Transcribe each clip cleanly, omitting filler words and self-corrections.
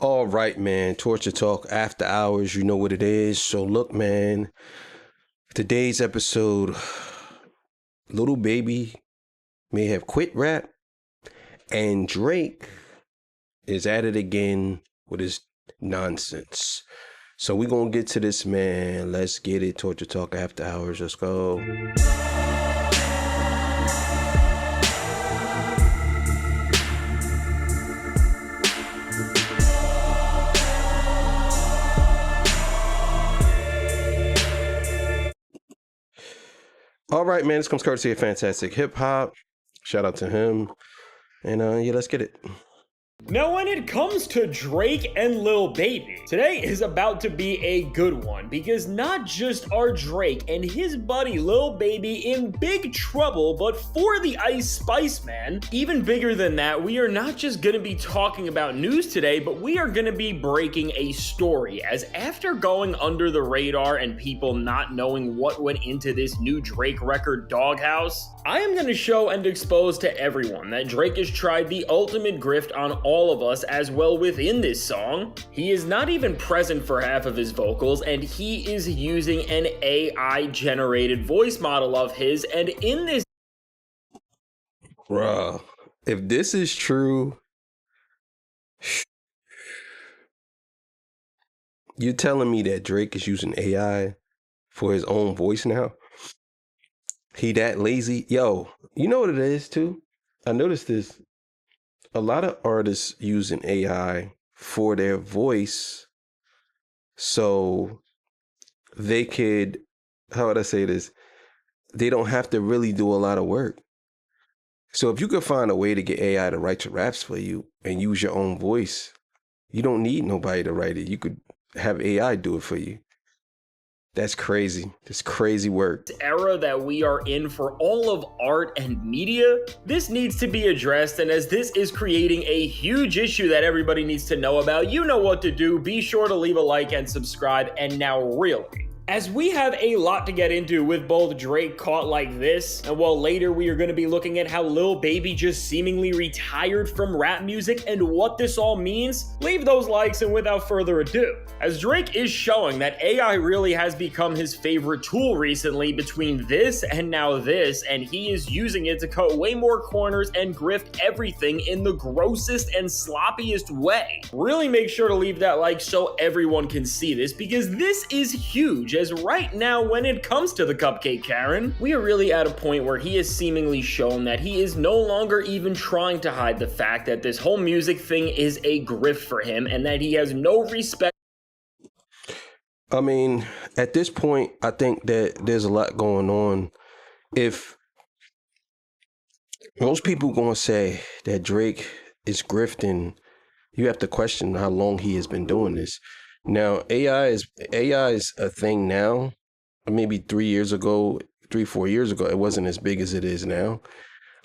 All right, man. Torture Talk After Hours. You know what it is. So look, man. Today's episode, Lil Baby may have quit rap, and Drake is at it again with his nonsense. So we're going to get to this, man. Let's get it. Torture Talk After Hours. Let's go. All right, man. This comes courtesy of Fantastic Hip Hop. Shout out to him. And yeah, let's get it. Now, when it comes to Drake and Lil Baby, today is about to be a good one because not just are Drake and his buddy Lil Baby in big trouble, but for the Ice Spice Man, even bigger than that, we are not just going to be talking about news today, but we are going to be breaking a story, as after going under the radar and people not knowing what went into this new Drake record, Dogghouse, I am going to show and expose to everyone that Drake has tried the ultimate grift on all of us as well within this song. He is not even present for half of his vocals, and he is using an AI generated voice model of his, and in this, Bruh, if this is true, you telling me that Drake is using AI for his own voice now? He that lazy? Yo, you know what it is too? I noticed this. A lot of artists using AI for their voice so they could, how would I say this? They don't have to really do a lot of work. So if you could find a way to get AI to write your raps for you and use your own voice, you don't need nobody to write it. You could have AI do it for you. That's crazy. That's crazy work. Era that we are in for all of art and media, this needs to be addressed, and as this is creating a huge issue that everybody needs to know about, you know what to do. Be sure to leave a like and subscribe. And now really, as we have a lot to get into with both Drake caught like this, and while later we are going to be looking at how Lil Baby just seemingly retired from rap music and what this all means, leave those likes, and without further ado, as Drake is showing that AI really has become his favorite tool recently between this and now this, and he is using it to cut way more corners and grift everything in the grossest and sloppiest way. Really make sure to leave that like so everyone can see this, because this is huge. As right now, when it comes to the Cupcake Karen, we are really at a point where he has seemingly shown that he is no longer even trying to hide the fact that this whole music thing is a grift for him, and that he has no respect. I mean, at this point, I think that there's a lot going on. If most people gonna say that Drake is grifting, you have to question how long he has been doing this. Now, AI is a thing now. Maybe 4 years ago, it wasn't as big as it is now.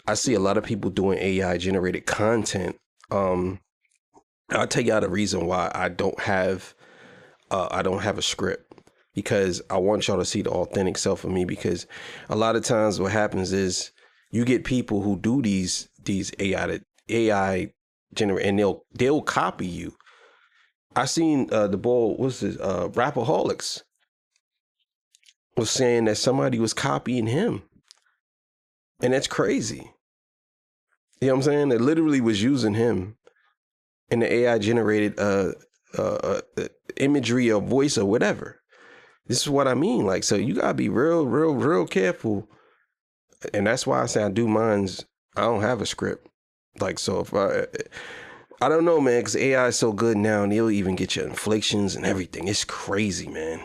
I see a lot of people doing AI generated content. I'll tell y'all the reason why I don't have a script, because I want y'all to see the authentic self of me. Because a lot of times what happens is you get people who do these AI generate, and they'll copy you. I seen the boy, what's this, Rapaholics was saying that somebody was copying him. And that's crazy. You know what I'm saying? It literally was using him, and the AI generated imagery or voice or whatever. This is what I mean. Like, so you gotta be real careful. And that's why I say I do mines. I don't have a script. Like, so if I don't know, man, because AI is so good now, and they'll even get your inflections and everything. It's crazy, man.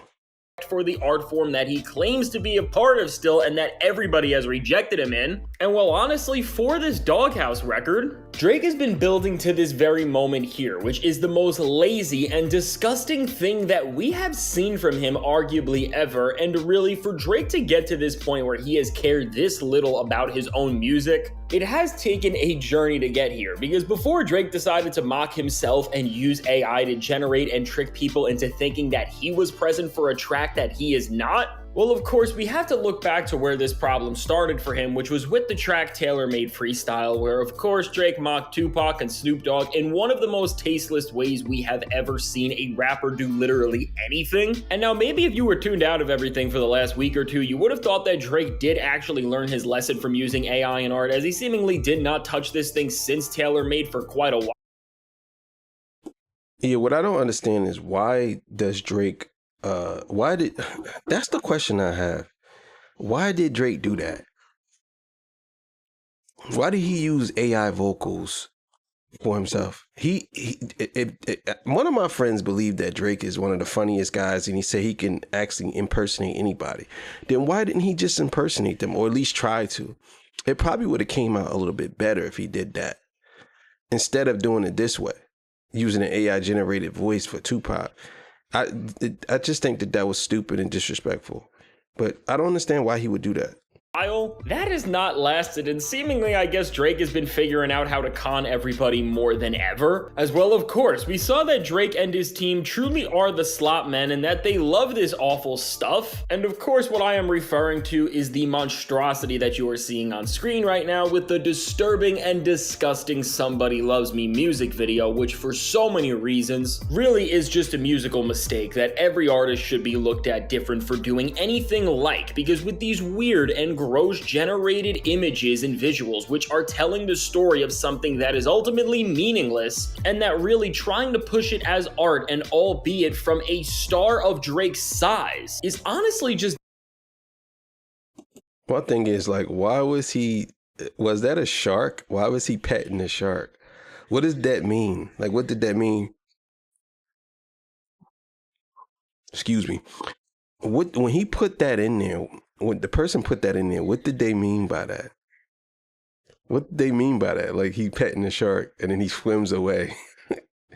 For the art form that he claims to be a part of still, and that everybody has rejected him in. And well, honestly, for this Dogghouse record, Drake has been building to this very moment here, which is the most lazy and disgusting thing that we have seen from him arguably ever. And really, for Drake to get to this point where he has cared this little about his own music, it has taken a journey to get here, because before Drake decided to mock himself and use AI to generate and trick people into thinking that he was present for a track that he is not, Well, of course, we have to look back to where this problem started for him, which was with the track Tailor-Made Freestyle, where, of course, Drake mocked Tupac and Snoop Dogg in one of the most tasteless ways we have ever seen a rapper do literally anything. And now, maybe if you were tuned out of everything for the last week or two, you would have thought that Drake did actually learn his lesson from using AI in art, as he seemingly did not touch this thing since Tailor-Made for quite a while. Yeah, what I don't understand is why does Drake that's the question I have. Why did Drake do that? Why did he use AI vocals for himself? One of my friends believed that Drake is one of the funniest guys, and he said he can actually impersonate anybody. Then why didn't he just impersonate them, or at least try to? It probably would have came out a little bit better if he did that, instead of doing it this way, using an AI generated voice for Tupac. I just think that was stupid and disrespectful, but I don't understand why he would do that. That has not lasted, and seemingly I guess Drake has been figuring out how to con everybody more than ever. As well, of course, we saw that Drake and his team truly are the slop men and that they love this awful stuff. And of course, what I am referring to is the monstrosity that you are seeing on screen right now with the disturbing and disgusting Somebody Loves Me music video, which for so many reasons really is just a musical mistake that every artist should be looked at different for doing anything like, because with these weird and gross generated images and visuals which are telling the story of something that is ultimately meaningless, and that really trying to push it as art, and albeit from a star of Drake's size, is honestly just... One thing is, like, was that a shark? Why was he petting a shark? What does that mean? Like, what did that mean? Excuse me. When he put that in there, when the person put that in there, what did they mean by that? What did they mean by that? Like, he petting the shark and then he swims away.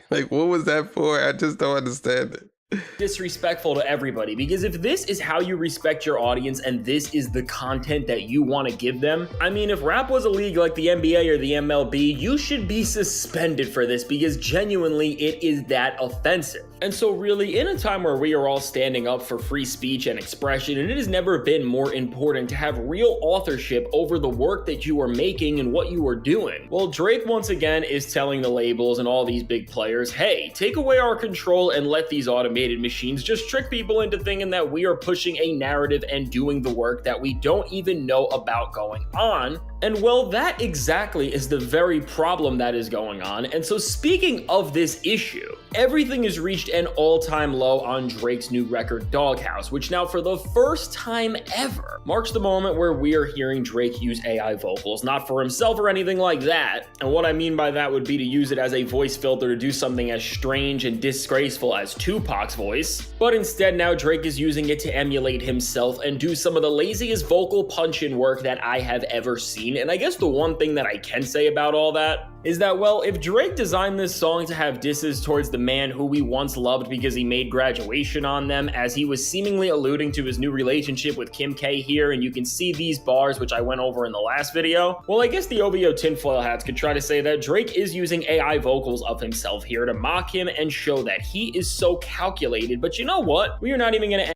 Like, what was that for? I just don't understand it. Disrespectful to everybody, because if this is how you respect your audience and this is the content that you want to give them, I mean, if rap was a league like the NBA or the MLB, you should be suspended for this, because genuinely it is that offensive. And so really, in a time where we are all standing up for free speech and expression, and it has never been more important to have real authorship over the work that you are making and what you are doing, well, Drake once again is telling the labels and all these big players, hey, take away our control and let these automated machines just trick people into thinking that we are pushing a narrative and doing the work that we don't even know about going on. And well, that exactly is the very problem that is going on. And so speaking of this issue, everything has reached an all-time low on Drake's new record, Dogghouse, which now for the first time ever marks the moment where we are hearing Drake use AI vocals, not for himself or anything like that. And what I mean by that would be to use it as a voice filter to do something as strange and disgraceful as Tupac's voice, but instead now Drake is using it to emulate himself and do some of the laziest vocal punch-in work that I have ever seen. And I guess the one thing that I can say about all that is that, well, if Drake designed this song to have disses towards the man who we once loved because he made Graduation on them, as he was seemingly alluding to his new relationship with Kim K here, and you can see these bars, which I went over in the last video, well, I guess the OVO tinfoil hats could try to say that Drake is using AI vocals of himself here to mock him and show that he is so calculated. But you know what? We are not even gonna...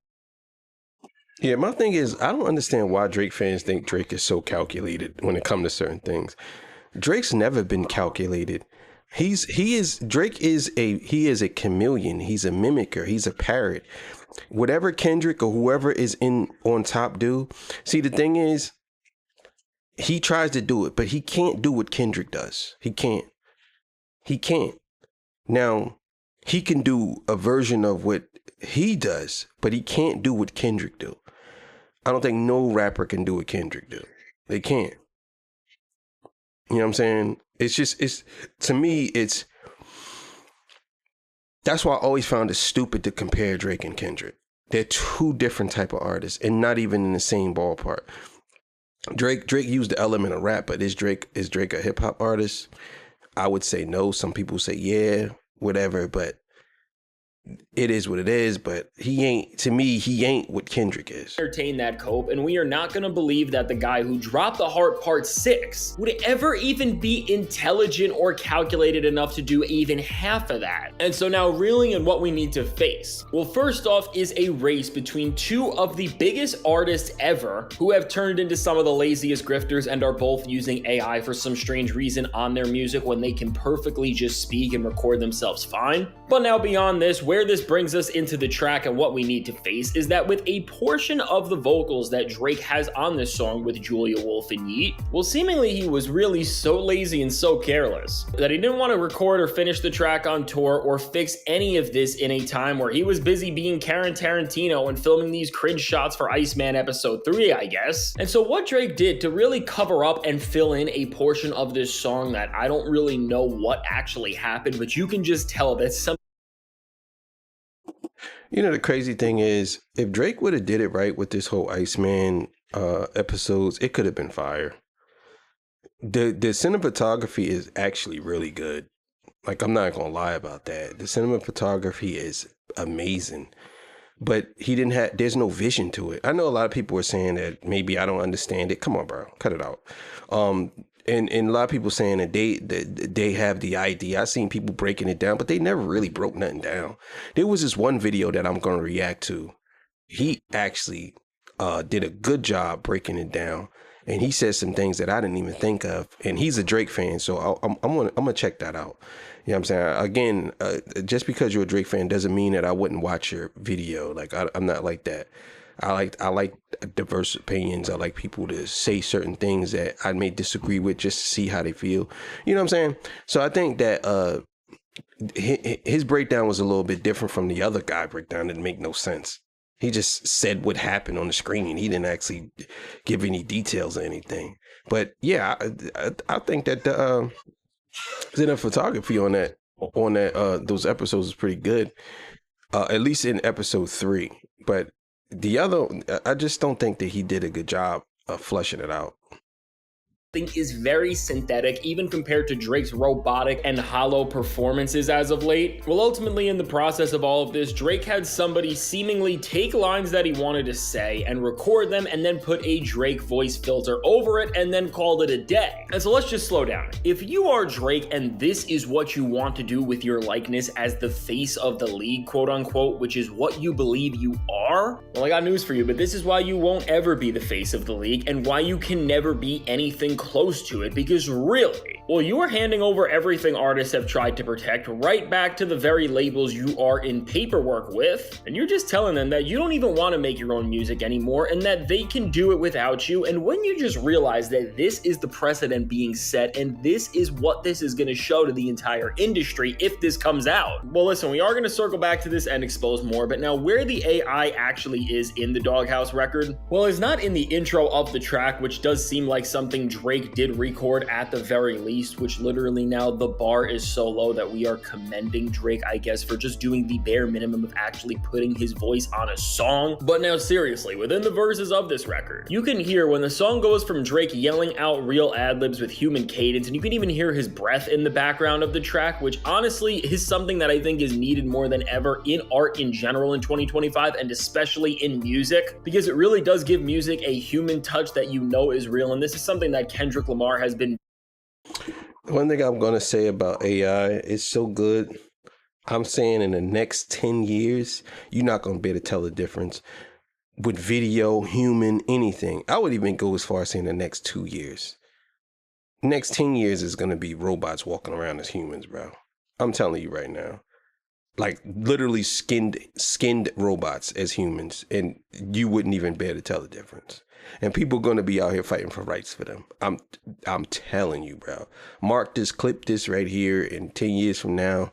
Yeah, my thing is, I don't understand why Drake fans think Drake is so calculated when it comes to certain things. Drake's never been calculated. Drake is a chameleon. He's a mimicker. He's a parrot. Whatever Kendrick or whoever is on top do. See, the thing is, he tries to do it, but he can't do what Kendrick does. He can't. Now, he can do a version of what he does, but he can't do what Kendrick do. I don't think no rapper can do what Kendrick do. They can't. You know what I'm saying? To me, that's why I always found it stupid to compare Drake and Kendrick. They're two different type of artists and not even in the same ballpark. Drake used the element of rap, but is Drake a hip hop artist? I would say no. Some people say yeah, whatever, but it is what it is, but he ain't what Kendrick is. Entertain that cope, and we are not going to believe that the guy who dropped the Heart Part 6 would ever even be intelligent or calculated enough to do even half of that. And so now reeling in what we need to face. Well, first off is a race between two of the biggest artists ever who have turned into some of the laziest grifters and are both using AI for some strange reason on their music when they can perfectly just speak and record themselves fine. But now beyond this, where this brings us into the track and what we need to face is that with a portion of the vocals that Drake has on this song with Julia Wolf and Yeat, well, seemingly he was really so lazy and so careless that he didn't want to record or finish the track on tour or fix any of this in a time where he was busy being Karen Tarantino and filming these cringe shots for Iceman episode 3, I guess. And so what Drake did to really cover up and fill in a portion of this song that I don't really know what actually happened, but you can just tell that some. You know, the crazy thing is, if Drake would have did it right with this whole Iceman episodes, it could have been fire. The cinematography is actually really good. Like, I'm not gonna lie about that. The cinematography is amazing, but there's no vision to it. I know a lot of people were saying that maybe I don't understand it. Come on, bro, cut it out. And a lot of people saying that they have the idea. I've seen people breaking it down, but they never really broke nothing down. There was this one video that I'm going to react to. He actually did a good job breaking it down, and he said some things that I didn't even think of. And he's a Drake fan, so I'm gonna check that out. You know what I'm saying? Again, just because you're a Drake fan doesn't mean that I wouldn't watch your video. Like, I'm not like that. I like diverse opinions. I like people to say certain things that I may disagree with just to see how they feel. You know what I'm saying? So I think that his breakdown was a little bit different from the other guy breakdown. It didn't make no sense. He just said what happened on the screen. He didn't actually give any details or anything. But yeah, I think that the cinematography on those episodes is pretty good. At least in episode 3. But the other, I just don't think that he did a good job of fleshing it out. Is very synthetic, even compared to Drake's robotic and hollow performances as of late. Well, ultimately, in the process of all of this, Drake had somebody seemingly take lines that he wanted to say and record them and then put a Drake voice filter over it and then called it a day. And so let's just slow down. If you are Drake and this is what you want to do with your likeness as the face of the league, quote unquote, which is what you believe you are, well, I got news for you, but this is why you won't ever be the face of the league and why you can never be anything close to it, because really, well, you are handing over everything artists have tried to protect right back to the very labels you are in paperwork with, and you're just telling them that you don't even want to make your own music anymore and that they can do it without you. And when you just realize that this is the precedent being set and this is what this is going to show to the entire industry if this comes out, well, listen, we are going to circle back to this and expose more, but now where the AI actually is in the Dogghouse record, well, it's not in the intro of the track, which does seem like something Drake did record at the very least, which literally now the bar is so low that we are commending Drake, I guess, for just doing the bare minimum of actually putting his voice on a song. But now seriously, within the verses of this record, you can hear when the song goes from Drake yelling out real ad-libs with human cadence, and you can even hear his breath in the background of the track, which honestly is something that I think is needed more than ever in art in general in 2025, and especially in music, because it really does give music a human touch that you know is real, and this is something that Kendrick Lamar has been. One thing I'm going to say about AI, it's so good. I'm saying in the next 10 years, you're not going to be able to tell the difference with video, human, anything. I would even go as far as saying the next 2 years. Next 10 years is going to be robots walking around as humans, bro. I'm telling you right now. Like literally skinned robots as humans, and you wouldn't even be able to tell the difference. And people are going to be out here fighting for rights for them. I'm telling you, bro. Mark this, clip this right here. In 10 years from now,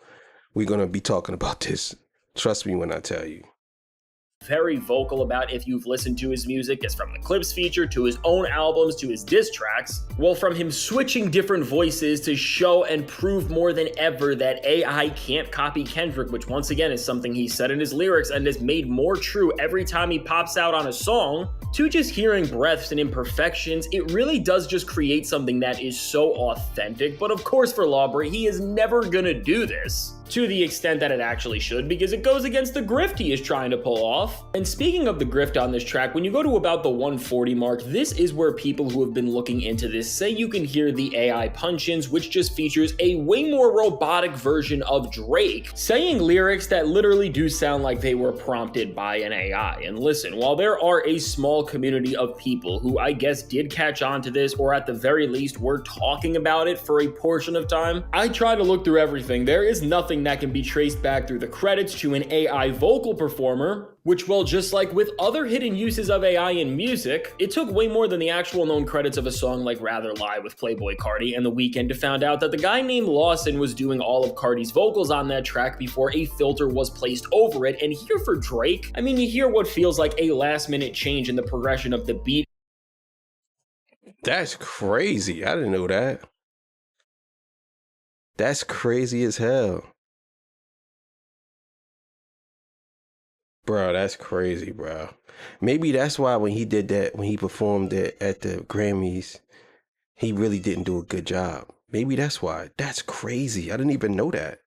we're going to be talking about this. Trust me when I tell you. Very vocal about if you've listened to his music, is from the Clips feature to his own albums to his diss tracks. Well, from him switching different voices to show and prove more than ever that AI can't copy Kendrick, which once again is something he said in his lyrics and has made more true every time he pops out on a song, to just hearing breaths and imperfections, it really does just create something that is so authentic. But of course for Lawbury, he is never gonna do this. to the extent that it actually should, because it goes against the grift he is trying to pull off. And speaking of the grift on this track, when you go to about the 140 mark, this is where people who have been looking into this say you can hear the AI punch-ins, which just features a way more robotic version of Drake saying lyrics that literally do sound like they were prompted by an AI. And listen, while there are a small community of people who I guess did catch on to this, or at the very least were talking about it for a portion of time, I try to look through everything. There is nothing that can be traced back through the credits to an AI vocal performer, which, well, just like with other hidden uses of AI in music, it took way more than the actual known credits of a song like Rather Lie with Playboi Carti and The Weeknd to find out that the guy named Lawson was doing all of Carti's vocals on that track before a filter was placed over it. And here for Drake, I mean, you hear what feels like a last-minute change in the progression of the beat. That's crazy. I didn't know that. That's crazy as hell. Bro, that's crazy, bro. Maybe that's why when he did that, when he performed it at the Grammys, he really didn't do a good job. Maybe that's why. That's crazy. I didn't even know that.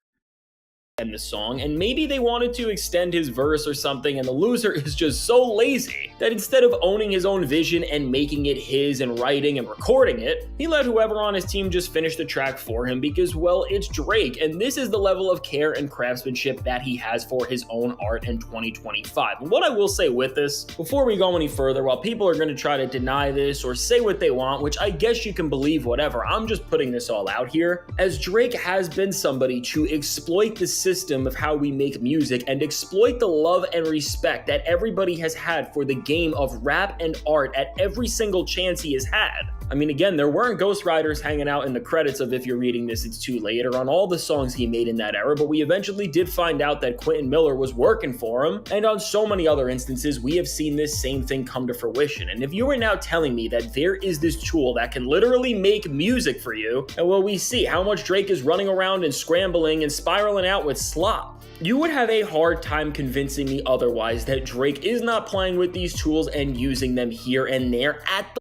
In the song, and maybe they wanted to extend his verse or something, and the loser is just so lazy that instead of owning his own vision and making it his and writing and recording it, he let whoever on his team just finish the track for him because, well, it's Drake, and this is the level of care and craftsmanship that he has for his own art in 2025. And what I will say with this, before we go any further, while people are going to try to deny this or say what they want, which I guess you can believe whatever, I'm just putting this all out here, as Drake has been somebody to exploit the system of how we make music and exploit the love and respect that everybody has had for the game of rap and art at every single chance he has had. I mean, again, there weren't ghostwriters hanging out in the credits of If You're Reading This, It's Too Late, or on all the songs he made in that era, but we eventually did find out that Quentin Miller was working for him, and on so many other instances, we have seen this same thing come to fruition. And if you are now telling me that there is this tool that can literally make music for you, and well, we see how much Drake is running around and scrambling and spiraling out with slop, you would have a hard time convincing me otherwise that Drake is not playing with these tools and using them here and there at the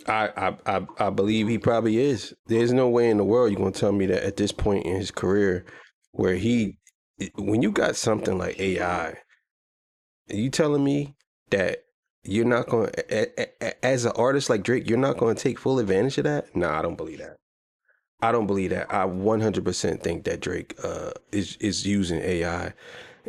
I believe he probably is. There's no way in the world you're gonna tell me that at this point in his career, where when you got something like AI, are you telling me that you're not going as an artist like Drake, you're not going to take full advantage of that? No, I don't believe that. I don't believe that. I 100% think that Drake is using AI.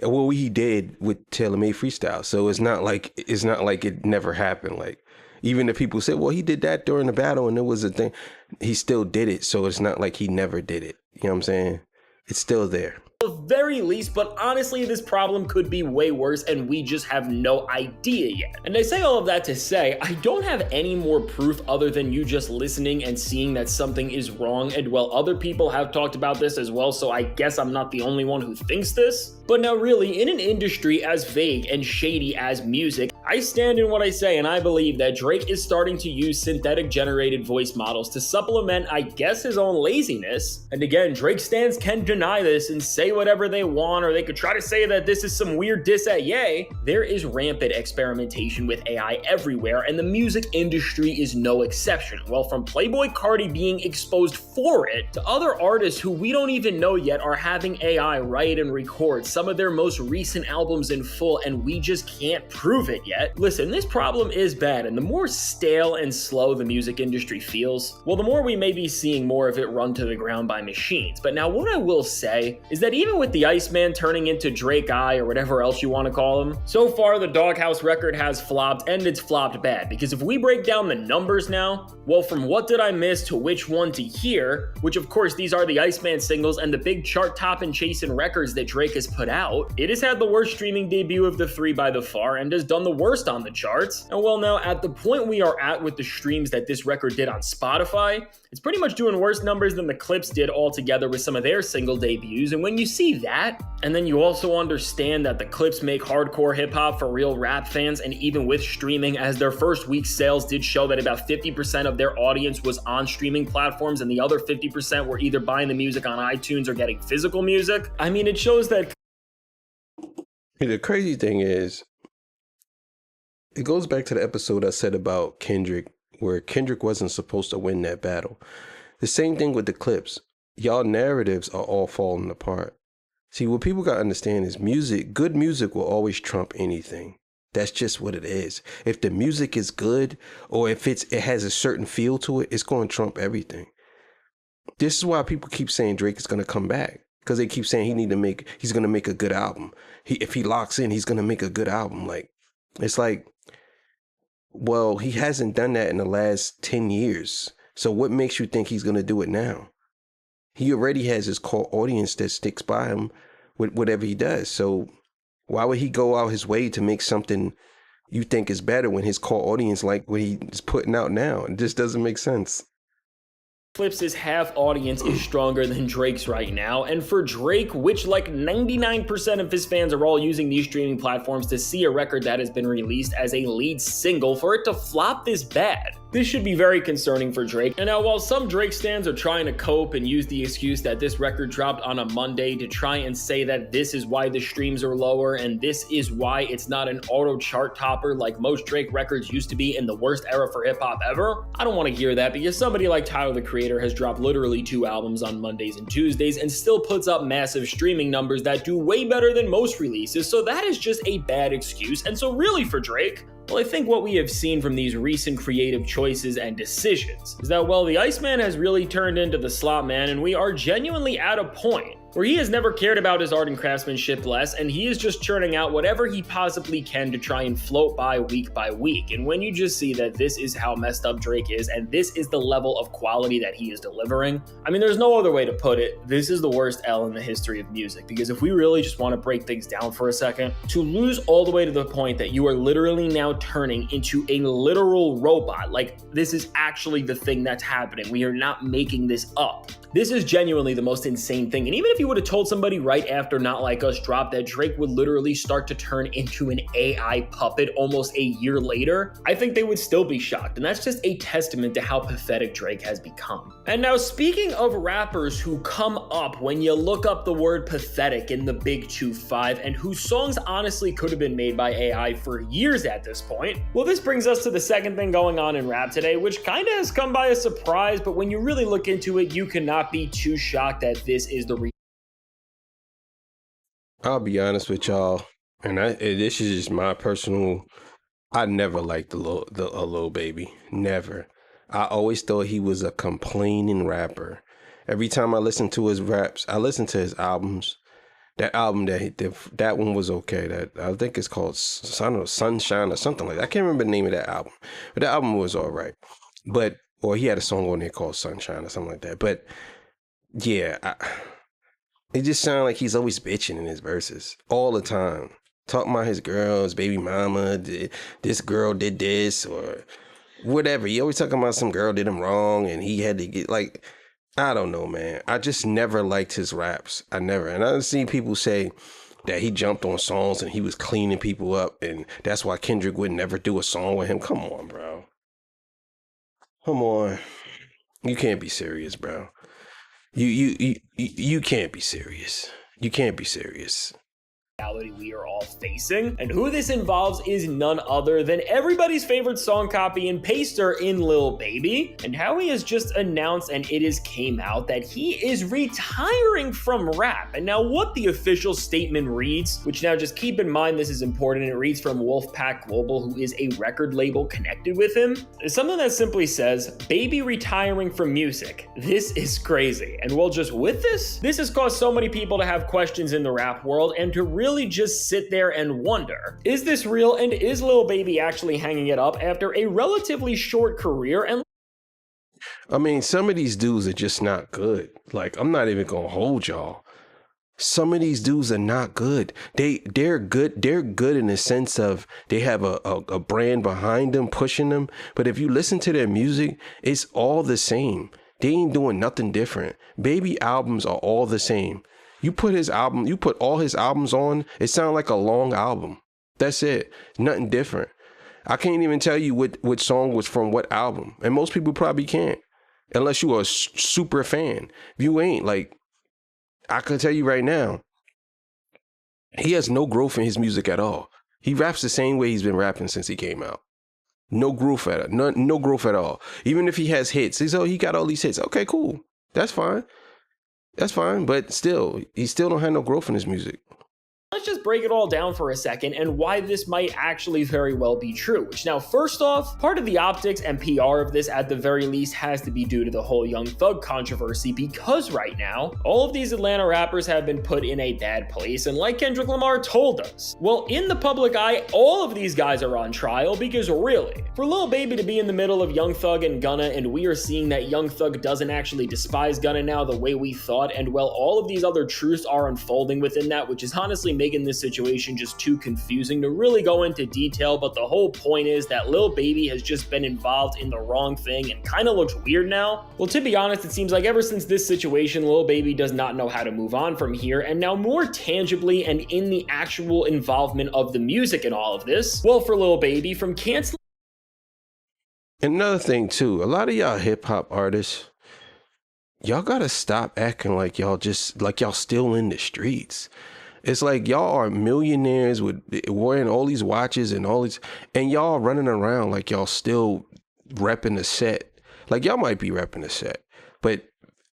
Well, he did with Taylor Made Freestyle, so it's not like it never happened. Like, even if people say, well, he did that during the battle and it was a thing, he still did it. So it's not like he never did it. You know what I'm saying? It's still there. very least, but honestly, this problem could be way worse and we just have no idea yet. And I say all of that to say, I don't have any more proof other than you just listening and seeing that something is wrong, and well, other people have talked about this as well, so I guess I'm not the only one who thinks this. But now really, in an industry as vague and shady as music, I stand in what I say, and I believe that Drake is starting to use synthetic generated voice models to supplement, I guess, his own laziness. And again, Drake stans can deny this and say whatever they want, or they could try to say that this is some weird diss at Ye. There is rampant experimentation with AI everywhere, and the music industry is no exception. Well, from Playboi Carti being exposed for it, to other artists who we don't even know yet are having AI write and record some of their most recent albums in full, and we just can't prove it yet. Listen, this problem is bad, and the more stale and slow the music industry feels, well, the more we may be seeing more of it run to the ground by machines. But now what I will say is that even with the Iceman turning into Drake I, or whatever else you want to call him, so far the Dogghouse record has flopped, and it's flopped bad, because if we break down the numbers now, well, from What Did I Miss to Which One to Hear, which of course these are the Iceman singles and the big chart top and chasing records that Drake has put out, it has had the worst streaming debut of the three by the far, and has done the worst on the charts. And well, now at the point we are at with the streams that this record did on Spotify, it's pretty much doing worse numbers than the Clips did altogether with some of their single debuts. And when you see that, and then you also understand that the Clips make hardcore hip-hop for real rap fans, and even with streaming, as their first week's sales did show that about 50% of their audience was on streaming platforms, and the other 50% were either buying the music on iTunes or getting physical music, I mean, it shows that... The crazy thing is, it goes back to the episode I said about Kendrick, where Kendrick wasn't supposed to win that battle. The same thing with the Clips. y'all narratives are all falling apart. See, what people got to understand is good music will always trump anything. That's just what it is. If the music is good, or if it has a certain feel to it, it's going to trump everything. This is why people keep saying Drake is going to come back, because they keep saying he's going to make a good album. If he locks in, he's going to make a good album. Like, it's like, well, he hasn't done that in the last 10 years. So what makes you think he's going to do it now? He already has his core audience that sticks by him with whatever he does. So why would he go out his way to make something you think is better when his core audience like what he's putting out now? It just doesn't make sense. Eclipse's half audience is stronger than Drake's right now, and for Drake, which like 99% of his fans are all using these streaming platforms to see a record that has been released as a lead single, for it to flop this bad, this should be very concerning for Drake. And now, while some Drake stans are trying to cope and use the excuse that this record dropped on a Monday to try and say that this is why the streams are lower and this is why it's not an auto chart topper like most Drake records used to be in the worst era for hip-hop ever, I don't want to hear that, because somebody like Tyler the Creator has dropped literally 2 albums on Mondays and Tuesdays and still puts up massive streaming numbers that do way better than most releases, so that is just a bad excuse. And so really for Drake, well, I think what we have seen from these recent creative choices and decisions is that, well, the Iceman has really turned into the slot man, and we are genuinely at a point where he has never cared about his art and craftsmanship less, and he is just churning out whatever he possibly can to try and float by week. And when you just see that this is how messed up Drake is, and this is the level of quality that he is delivering, I mean, there's no other way to put it. This is the worst L in the history of music, because if we really just want to break things down for a second, to lose all the way to the point that you are literally now turning into a literal robot, like this is actually the thing that's happening. We are not making this up. This is genuinely the most insane thing. And even if you would have told somebody right after Not Like Us dropped that Drake would literally start to turn into an AI puppet almost a year later, I think they would still be shocked. And that's just a testament to how pathetic Drake has become. And now, speaking of rappers who come up when you look up the word pathetic in the Big 2-5 and whose songs honestly could have been made by AI for years at this point, well, this brings us to the second thing going on in rap today, which kind of has come by a surprise, but when you really look into it, you cannot be too shocked that this is the I'll be honest with y'all, and this is just my personal. I never liked the Lil Baby, never. I always thought he was a complaining rapper. Every time I listened to his raps, I listened to his albums. That album that one was okay. That I think it's called Sunshine or something like that. I can't remember the name of that album, but the album was all right. Or he had a song on there called Sunshine or something like that. But yeah, it just sounds like he's always bitching in his verses all the time. Talking about his girl, his baby mama, this girl did this or whatever. He always talking about some girl did him wrong and he had to get like, I don't know, man. I just never liked his raps. I never. And I've seen people say that he jumped on songs and he was cleaning people up and that's why Kendrick would never do a song with him. Come on, bro. Come on. You can't be serious, bro. You can't be serious. You can't be serious. Reality we are all facing, and who this involves is none other than everybody's favorite song copy and paster in Lil Baby, and how he has just announced, and it has came out, that he is retiring from rap. And now what the official statement reads, which now just keep in mind this is important, it reads from Wolfpack Global, who is a record label connected with him, is something that simply says, Baby retiring from music. This is crazy. And well, just with this has caused so many people to have questions in the rap world and to really just sit there and wonder, is this real, and is Lil Baby actually hanging it up after a relatively short career? And I mean, some of these dudes are just not good. Like, I'm not even gonna hold y'all. Some of these dudes are not good. They're good. They're good in the sense of they have a brand behind them pushing them. But if you listen to their music, it's all the same. They ain't doing nothing different. Baby albums are all the same. You put all his albums on, it sounds like a long album. That's it. Nothing different. I can't even tell you what song was from what album. And most people probably can't. Unless you are a super fan. If you ain't, like, I can tell you right now, he has no growth in his music at all. He raps the same way he's been rapping since he came out. No growth at it. No growth at all. Even if he has hits, he got all these hits. Okay, cool. That's fine. That's fine, but still, he still don't have no growth in his music. Let's just break it all down for a second and why this might actually very well be true. Which now, first off, part of the optics and PR of this at the very least has to be due to the whole Young Thug controversy, because right now, all of these Atlanta rappers have been put in a bad place, and like Kendrick Lamar told us, well, in the public eye, all of these guys are on trial, because really, for Lil Baby to be in the middle of Young Thug and Gunna, and we are seeing that Young Thug doesn't actually despise Gunna now the way we thought, and well, all of these other truths are unfolding within that, which is honestly making this situation just too confusing to really go into detail. But the whole point is that Lil Baby has just been involved in the wrong thing and kind of looks weird now. Well, to be honest, it seems like ever since this situation, Lil Baby does not know how to move on from here, and now more tangibly and in the actual involvement of the music in all of this, well, for Lil Baby, from canceling. Another thing too, a lot of y'all hip hop artists, y'all gotta stop acting like y'all still in the streets. It's like y'all are millionaires with wearing all these watches and all these, and y'all running around like y'all still repping the set. Like y'all might be repping the set, but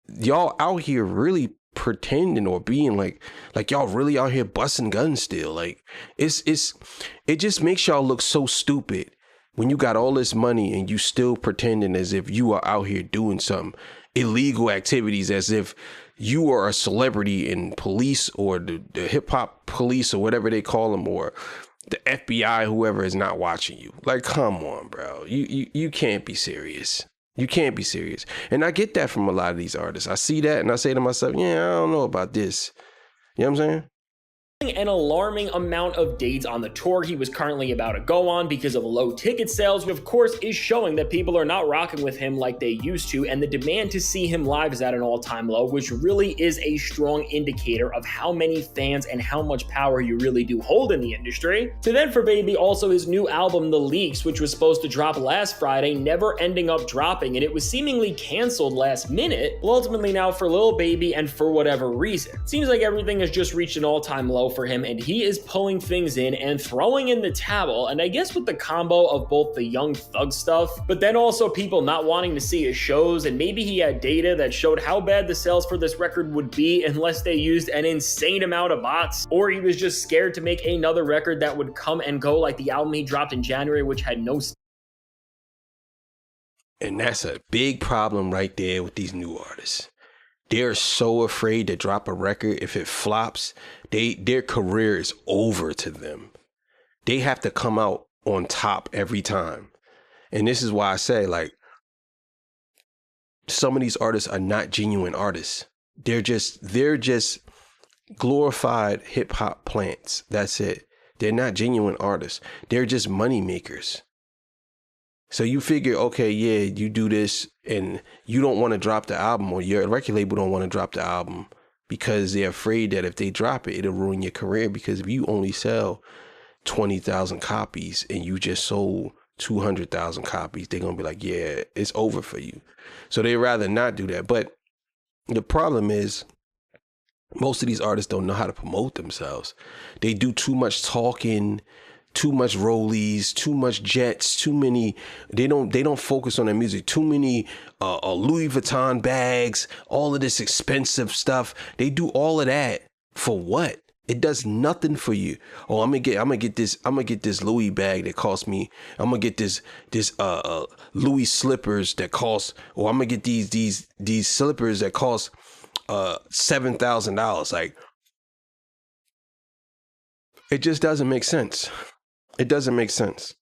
y'all out here really pretending or being like y'all really out here busting guns still. Like it just makes y'all look so stupid when you got all this money and you still pretending as if you are out here doing some illegal activities, as if you are a celebrity in police or the hip hop police or whatever they call them, or the FBI, whoever is not watching you. Like, come on, bro. You can't be serious. You can't be serious. And I get that from a lot of these artists. I see that and I say to myself, yeah, I don't know about this. You know what I'm saying? An alarming amount of dates on the tour he was currently about to go on because of low ticket sales, which of course is showing that people are not rocking with him like they used to, and the demand to see him live is at an all-time low, which really is a strong indicator of how many fans and how much power you really do hold in the industry. To then for Baby, also his new album The Leaks, which was supposed to drop last Friday, never ending up dropping, and it was seemingly canceled last minute. Well, ultimately now for Lil Baby, and for whatever reason, it seems like everything has just reached an all-time low for him, and he is pulling things in and throwing in the towel. And I guess with the combo of both the Young Thug stuff, but then also people not wanting to see his shows, and maybe he had data that showed how bad the sales for this record would be unless they used an insane amount of bots, or he was just scared to make another record that would come and go like the album he dropped in January, which had no. And that's a big problem right there with these new artists. They're so afraid to drop a record. If it flops, their career is over to them. They have to come out on top every time. And this is why I say, like, some of these artists are not genuine artists. They're just glorified hip hop plants. That's it. They're not genuine artists. They're just money makers. So you figure, okay, yeah, you do this and you don't want to drop the album, or your record label don't want to drop the album because they're afraid that if they drop it, it'll ruin your career. Because if you only sell 20,000 copies and you just sold 200,000 copies, they're going to be like, yeah, it's over for you. So they'd rather not do that. But the problem is, most of these artists don't know how to promote themselves. They do too much talking, too much rollies, too much jets, too many. They don't focus on their music. Too many Louis Vuitton bags, all of this expensive stuff. They do all of that for what? It does nothing for you. Oh, I'm gonna get this Louis bag that cost me. I'm gonna get this Louis slippers that cost. Or I'm gonna get these slippers that cost $7,000. Like, it just doesn't make sense. It doesn't make sense.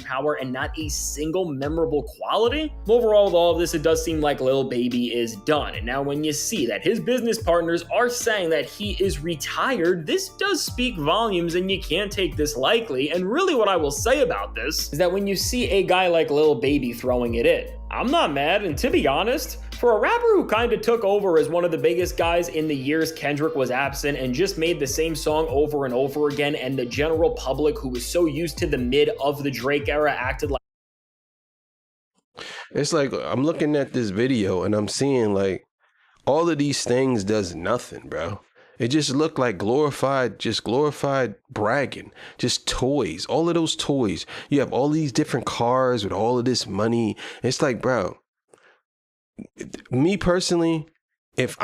Power and not a single memorable quality. Overall, with all of this, it does seem like Lil Baby is done. And now when you see that his business partners are saying that he is retired, this does speak volumes, and you can't take this lightly. And really what I will say about this is that when you see a guy like Lil Baby throwing it in, I'm not mad. And to be honest, for a rapper who kind of took over as one of the biggest guys in the years Kendrick was absent and just made the same song over and over again, and the general public who was so used to the mid of the Drake era acted like... It's like, I'm looking at this video and I'm seeing like all of these things does nothing, bro. It just looked like glorified bragging, just toys, all of those toys. You have all these different cars with all of this money. It's like, bro, me personally, if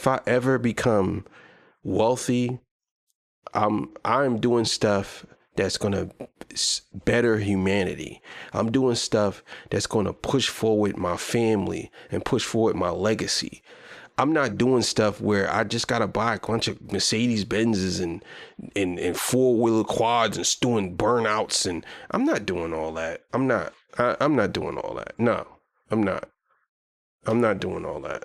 I ever become wealthy, I'm doing stuff that's gonna better humanity. I'm doing stuff that's gonna push forward my family and push forward my legacy. I'm not doing stuff where I just gotta buy a bunch of Mercedes Benzes and four-wheeler quads and doing burnouts, and I'm not doing all that. I'm not doing all that. No, I'm not. I'm not doing all that.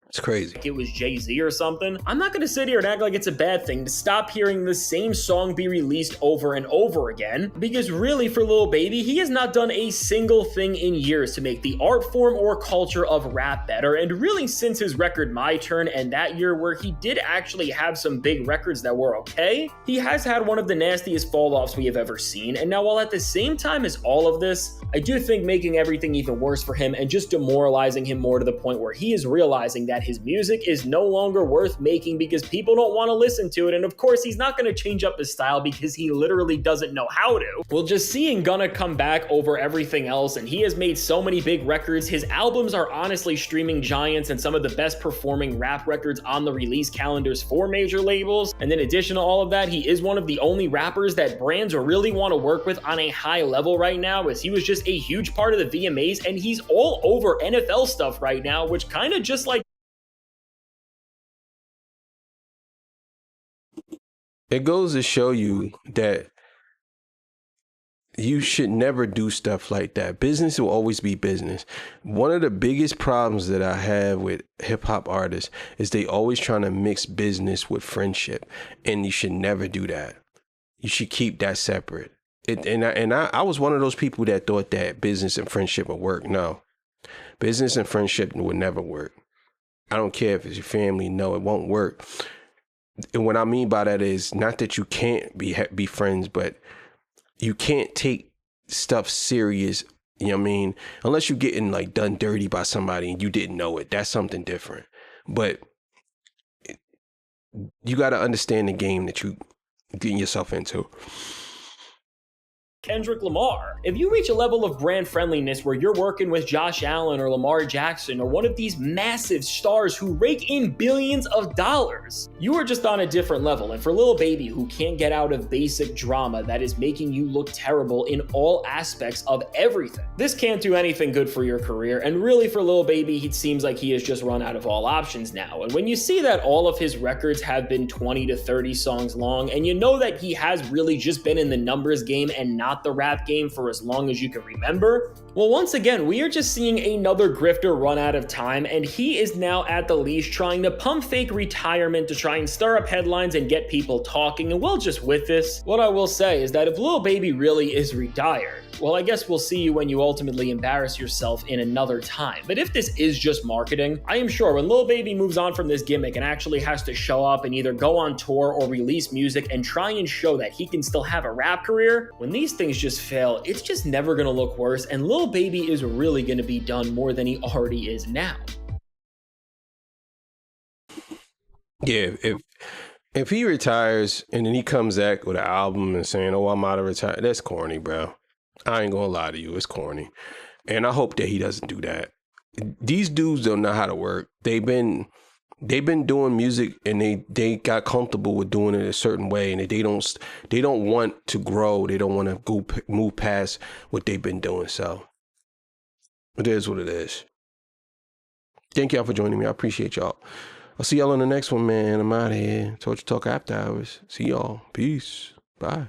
It's crazy. It was Jay-Z or something. I'm not gonna sit here and act like it's a bad thing to stop hearing the same song be released over and over again, because really for Lil Baby, he has not done a single thing in years to make the art form or culture of rap better, and really since his record My Turn and that year where he did actually have some big records that were okay, he has had one of the nastiest fall-offs we have ever seen, and now while at the same time as all of this, I do think making everything even worse for him and just demoralizing him more to the point where he is realizing that his music is no longer worth making because people don't want to listen to it, and of course he's not going to change up his style because he literally doesn't know how to. Well, just seeing Gunna come back over everything else, and he has made so many big records, his albums are honestly streaming giants and some of the best performing rap records on the release calendars for major labels, and in addition to all of that, he is one of the only rappers that brands really want to work with on a high level right now, as he was just a huge part of the VMAs, and he's all over NFL stuff right now, which kind of just like it goes to show you that you should never do stuff like that. Business will always be business. One of the biggest problems that I have with hip hop artists is they always trying to mix business with friendship, and you should never do that. You should keep that separate. I was one of those people that thought that business and friendship would work. No, business and friendship would never work. I don't care if it's your family. No, it won't work. And what I mean by that is not that you can't be friends, but you can't take stuff serious. You know what I mean? Unless you're getting like done dirty by somebody and you didn't know it. That's something different. But you got to understand the game that you getting yourself into. Kendrick Lamar. If you reach a level of brand friendliness where you're working with Josh Allen or Lamar Jackson or one of these massive stars who rake in billions of dollars, you are just on a different level. And for Lil Baby, who can't get out of basic drama that is making you look terrible in all aspects of everything, this can't do anything good for your career. And really for Lil Baby, it seems like he has just run out of all options now. And when you see that all of his records have been 20 to 30 songs long, and you know that he has really just been in the numbers game and not the rap game for as long as you can remember, well, once again, we are just seeing another grifter run out of time, and he is now at the leash trying to pump fake retirement to try and stir up headlines and get people talking. And well, just with this, what I will say is that if Lil Baby really is retired, well, I guess we'll see you when you ultimately embarrass yourself in another time. But if this is just marketing, I am sure when Lil Baby moves on from this gimmick and actually has to show up and either go on tour or release music and try and show that he can still have a rap career, when these things just fail, it's just never gonna look worse, and Lil Baby is really gonna be done more than he already is now. Yeah, if he retires and then he comes back with an album and saying, "Oh, I'm out of retire," that's corny, bro. I ain't gonna lie to you, it's corny. And I hope that he doesn't do that. These dudes don't know how to work. They've been doing music and they got comfortable with doing it a certain way, and they don't want to grow. They don't want to move past what they've been doing. So it is what it is. Thank y'all for joining me. I appreciate y'all. I'll see y'all on the next one, man. I'm out of here. Torture Talk After Hours. See y'all. Peace. Bye.